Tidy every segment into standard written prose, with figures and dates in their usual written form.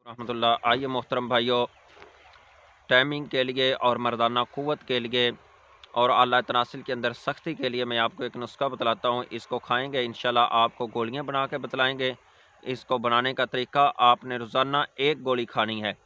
रहमतुल्लाह। आइए मोहतरम भाइयों, टाइमिंग के लिए और मर्दाना क़ुव्वत के लिए और आला तनासिल के अंदर सख्ती के लिए मैं आपको एक नुस्खा बतलाता हूँ। इसको खाएंगे इंशाल्लाह आपको गोलियाँ बना के बतलाएंगे। इसको बनाने का तरीका, आपने रोज़ाना एक गोली खानी है।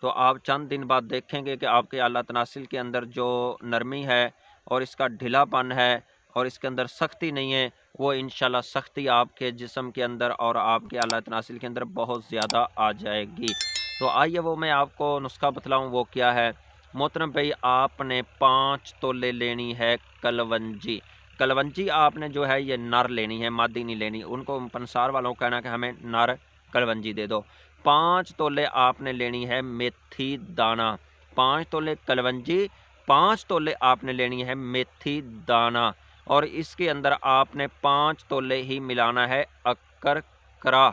तो आप चंद दिन बाद देखेंगे कि आपके आला तनासिल के अंदर जो नरमी है और इसका ढीलापन है और इसके अंदर सख्ती नहीं है, वो इंशाल्लाह सख्ती आपके जिस्म के अंदर और आपके आला तनासिल के अंदर बहुत ज़्यादा आ जाएगी। तो आइए वो मैं आपको नुस्खा बतलाऊँ, वो क्या है। मोहतरम भाई, आपने 5 तोले लेनी है कलवंजी। कलवंजी आपने जो है ये नर लेनी है, मादी नहीं लेनी। उनको पंसार वालों को कहना कि हमें नर कलवंजी दे दो। 5 तोले आपने लेनी है मेथी दाना। 5 तोले कलवंजी, 5 तोले आपने लेनी है मेथी दाना। और इसके अंदर आपने 5 तोले ही मिलाना है अक्कर खरा।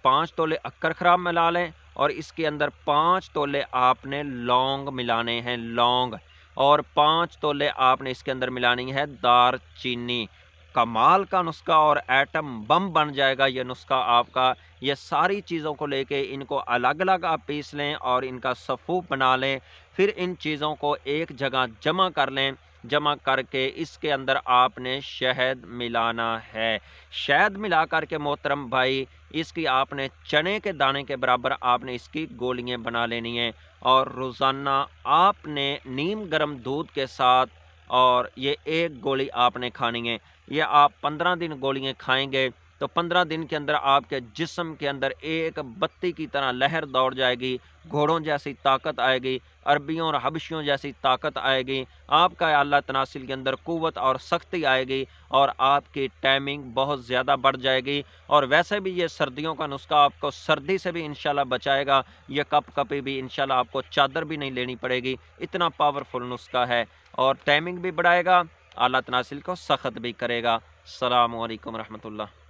5 तोले अक्कर खराब मिला लें और इसके अंदर 5 तोले आपने लौंग मिलाने हैं, लौंग। और 5 तोले आपने इसके अंदर मिलानी है दार चीनी। कमाल का नुस्खा और एटम बम बन जाएगा ये नुस्खा आपका। ये सारी चीज़ों को लेके इनको अलग अलग आप पीस लें और इनका सफ़ूफ बना लें। फिर इन चीज़ों को एक जगह जमा कर लें। जमा करके इसके अंदर आपने शहद मिलाना है। शहद मिला करके मोहतरम भाई, इसकी आपने चने के दाने के बराबर आपने इसकी गोलियां बना लेनी है। और रोज़ाना आपने नीम गर्म दूध के साथ और ये एक गोली आपने खानी है। ये आप 15 दिन गोलियां खाएंगे तो 15 दिन के अंदर आपके जिस्म के अंदर एक बत्ती की तरह लहर दौड़ जाएगी। घोड़ों जैसी ताकत आएगी, अरबियों और हबशियों जैसी ताकत आएगी। आपका आला तनासिल के अंदर क़ुव्वत और सख्ती आएगी और आपकी टाइमिंग बहुत ज़्यादा बढ़ जाएगी। और वैसे भी ये सर्दियों का नुस्खा आपको सर्दी से भी इंशाल्लाह बचाएगा। ये कप कभी भी इंशाल्लाह आपको चादर भी नहीं लेनी पड़ेगी, इतना पावरफुल नुस्खा है। और टाइमिंग भी बढ़ाएगा, आला तनासिल को सख्त भी करेगा। अस्सलामु अलैकुम रहमतुल्लाह।